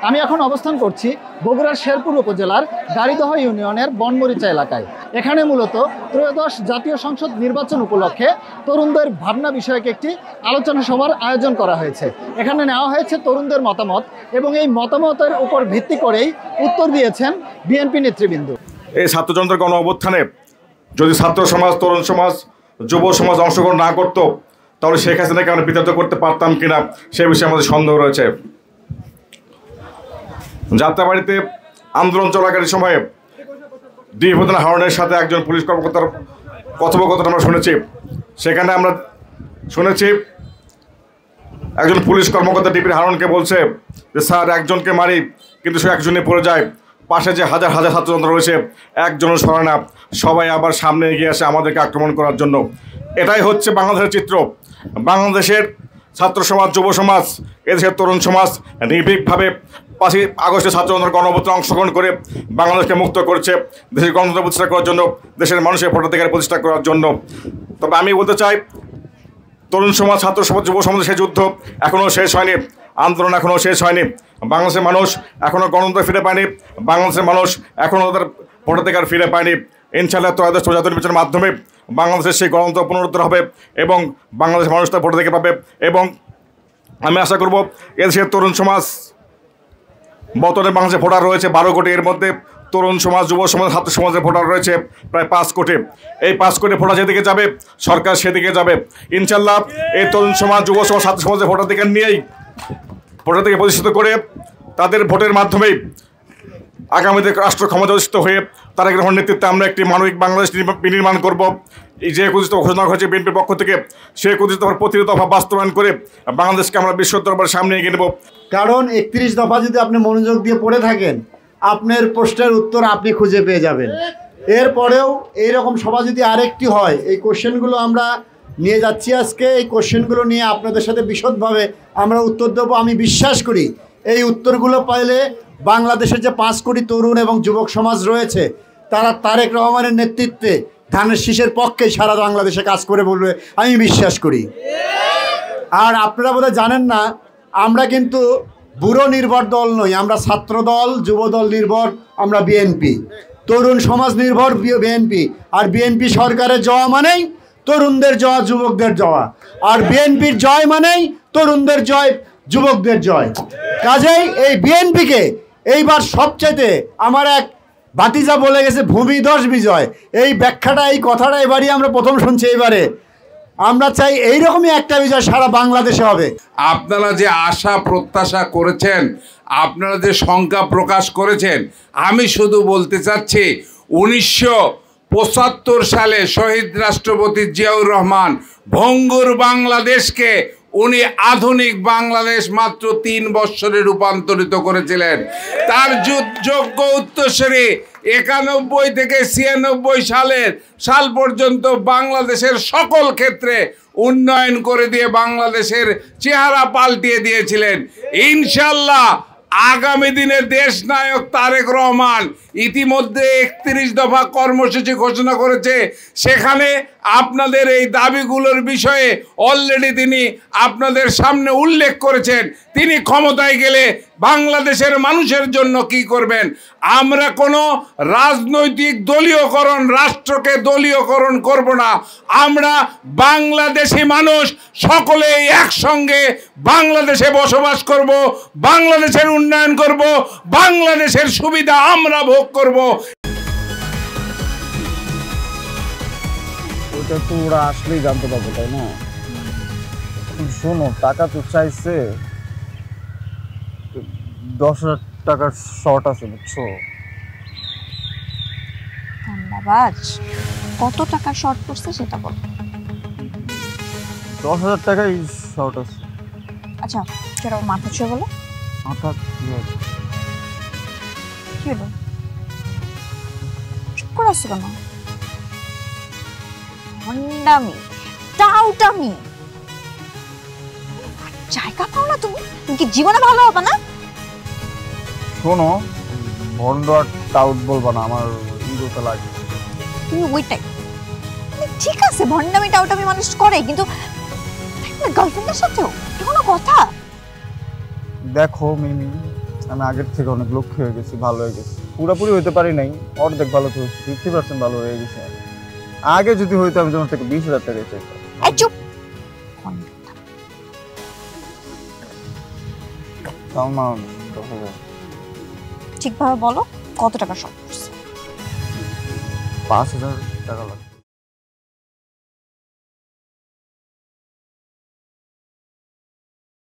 আমি এখন অবস্থান করছি বগুড়ার শেরপুর উপজেলার গাড়িদহ ইউনিয়নের বনমরিচা এলাকায়। এখানে মূলত ত্রয়োদশ জাতীয় সংসদ নির্বাচন উপলক্ষে তরুণদের ভাবনা বিষয়ক একটি আলোচনা সভার আয়োজন করা হয়েছে। এখানে নেওয়া হয়েছে তরুণদের মতামত এবং এই মতামতের উপর ভিত্তি করেই উত্তর দিয়েছেন বিএনপি নেতৃবৃন্দ। এই ছাত্র জনতার গণ অভ্যুত্থানে যদি ছাত্র সমাজ, তরুণ সমাজ, যুব সমাজ অংশগ্রহণ না করতো তাহলে শেখ হাসিনাকে আমরা বিতাড়িত করতে পারতাম কিনা সে বিষয়ে আমাদের সন্দেহ রয়েছে। যাত্রাবাড়িতে আন্দোলন চলাকালীন সময়ে দীপদান হারনের সাথে একজন পুলিশ কর্মকর্তার কথোপকথন আমরা শুনেছি। সেখানে আমরা শুনেছি একজন পুলিশ কর্মকর্তা ডিপির হারনকে বলছে যে স্যার একজনকে মারি কিন্তু সে একজনই পড়ে যায়, পাশে যে হাজার হাজার ছাত্রযন্ত্র রয়েছে একজনও সরে না, সবাই আবার সামনে এগিয়ে আসে আমাদেরকে আক্রমণ করার জন্য। এটাই হচ্ছে বাংলাদেশের চিত্র। বাংলাদেশের ছাত্র সমাজ, যুব সমাজ, এদেশের তরুণ সমাজ নির্ভীকভাবে 5ই আগস্টে ছাত্রজনতার গণঅভ্যুত্থানে অংশগ্রহণ করে বাংলাদেশকে মুক্ত করেছে, দেশের গণতন্ত্র প্রতিষ্ঠা করার জন্য, দেশের মানুষের ভোটাধিকার প্রতিষ্ঠা করার জন্য। তবে আমি বলতে চাই তরুণ সমাজ, ছাত্র সমাজ, যুব সমাজের সেই যুদ্ধ এখনও শেষ হয়নি, আন্দোলন এখনও শেষ হয়নি। বাংলাদেশের মানুষ এখনও গণতন্ত্র ফিরে পায়নি, বাংলাদেশের মানুষ এখনও তাদের ভোটাধিকার ফিরে পায়নি। ইনশাআল্লাহ ত্রয়োদশ জাতীয় নির্বাচনের মাধ্যমে বাংলাদেশের সেই গণতন্ত্র পুনরুদ্ধার হবে এবং বাংলাদেশের মানুষ তার ভোটাধিকার পাবে। এবং আমি আশা করব এদেশের তরুণ সমাজ, বর্তমানে বাংলাদেশে ভোটার রয়েছে 12 কোটি, এর মধ্যে তরুণ সমাজ, যুব সমাজ, ছাত্র সমাজের ভোটার রয়েছে প্রায় 5 কোটি। এই 5 কোটি ভোটার যেদিকে যাবে সরকার সেদিকে যাবে। ইনশাআল্লাহ এই তরুণ সমাজ, যুব সমাজ, ছাত্র সমাজের ভোটাধিকার নিয়েই ভোটাধিকার প্রতিষ্ঠিত করে তাদের ভোটের মাধ্যমেই আগামীতে রাষ্ট্র ক্ষমতাচ্যুত হয়ে তারেক রহমানের নেতৃত্বে আমরা একটি মানবিক বাংলাদেশ বিনির্মাণ করব। এই যে 21 দফা ঘোষণা হয়েছে বিএনপির পক্ষ থেকে, সেই 21 দফার প্রতিটি দফা বাস্তবায়ন করে বাংলাদেশকে আমরা বিশ্ব দরবারের সামনে এগিয়ে নেব। কারণ 31 দফা যদি আপনি মনোযোগ দিয়ে পড়ে থাকেন আপনার প্রশ্নের উত্তর আপনি খুঁজে পেয়ে যাবেন। এরপরেও এইরকম সভা যদি আরেকটি হয়, এই কোশ্চেনগুলো আমরা নিয়ে যাচ্ছি আজকে, এই কোশ্চেনগুলো নিয়ে আপনাদের সাথে বিশদভাবে আমরা উত্তর দেবো। আমি বিশ্বাস করি এই উত্তরগুলো পাইলে বাংলাদেশের যে 5 কোটি তরুণ এবং যুবক সমাজ রয়েছে তারা তারেক রহমানের নেতৃত্বে ধানের শীষের পক্ষে সারা বাংলাদেশে কাজ করে বলবে, আমি বিশ্বাস করি। আর আপনারা বোধহয় জানেন না, আমরা কিন্তু ব্যুরো নির্ভর দল নই, আমরা ছাত্র দল, যুব দল নির্ভর, আমরা বিএনপি, তরুণ সমাজ নির্ভর বিএনপি। আর বিএনপি সরকারের জয় মানেই তরুণদের জয়, যুবকদের জয়, আর বিএনপির জয় মানেই তরুণদের জয়, যুবকদের জয়। কাজেই এই বিএনপিকে এইবার সবচাইতে আমার এক ভাতিজা বলে গেছে ভূমিধস বিজয়, এই ব্যাখ্যাটা, এই কথাটা এবারই আমরা প্রথম শুনছি। এবারে আমরা চাই এইরকমই একটা বিজয় সারা বাংলাদেশে হবে। আপনারা যে আশা প্রত্যাশা করেছেন, আপনারা যে শঙ্কা প্রকাশ করেছেন, আমি শুধু বলতে চাচ্ছি 1975 সালে শহীদ রাষ্ট্রপতি জিয়াউর রহমান ভঙ্গুর বাংলাদেশকে উনি আধুনিক বাংলাদেশ মাত্র 3 বছরে রূপান্তরিত করেছিলেন। তার যোগ্য উত্তরসূরি 91 থেকে 96 সাল পর্যন্ত বাংলাদেশের সকল ক্ষেত্রে উন্নয়ন করে দিয়ে বাংলাদেশের চেহারা পাল্টিয়ে দিয়েছিলেন। ইনশাআল্লাহ আগামী দিনের দেশ নায়ক তারেক রহমান ইতিমধ্যে 31 দফা কর্মসূচি ঘোষণা করেছে। সেখানে আপনাদের এই দাবিগুলোর বিষয়ে অলরেডি তিনি আপনাদের সামনে উল্লেখ করেছেন। তিনি ক্ষমতায় গেলে বাংলাদেশের মানুষের জন্য কি করবেন। আমরা কোনো রাজনৈতিক দলীয়করণ, রাষ্ট্রকে দলীয়করণ করব না। আমরা বাংলাদেশি মানুষ সকলেই একসঙ্গে বাংলাদেশে বসবাস করব, বাংলাদেশের উন্নয়ন করব, বাংলাদেশের সুবিধা আমরা ভোগ করব। ওটা তো ওরা আসলেই জানতে পারবো, তাই না? শোনো, টাকা তো চাইছে, 10,000 টাকার শর্ট আছে, বুঝছো? ধন্যবাদ। কত টাকা শর্ট পড়ছে সেটা বল। 10,000 টাকাই শর্ট আছে। আচ্ছা, সেটা মাথা ছুঁয়ে বলো। মাথা কি হলো? চুপ করে আসছো কেন? ভণ্ডামি, টাউটামি, জায়গা পাও না তুমি? তুমি কি জীবনে ভালো হবে না? শোনো, ভন্ড আর টাউট বলবা না, আমার ইগোটা লাগে। তুমি ওইটাই ঠিক আছে, ভণ্ডামি টাউটামি মানুষ করে, কিন্তু গার্লফ্রেন্ডের সাথেও কোনো কথা। দেখো মিমি, আমি আগের থেকে অনেক লক্ষ্য হয়ে গেছি, ভালো হয়ে গেছি। পুরোপুরি হইতে পারি নাই, অর্ধেক ভালো তো হয়েছে, 50% ভালো হয়ে গেছে। আগে যদি হইতো আমি তোমার থেকে 20,000 টাকা চাইতাম। এই চুপ। তাও না, ঠিকভাবে বলো কত টাকা শর্ট পড়ছে? 5,000 টাকা লাগবে।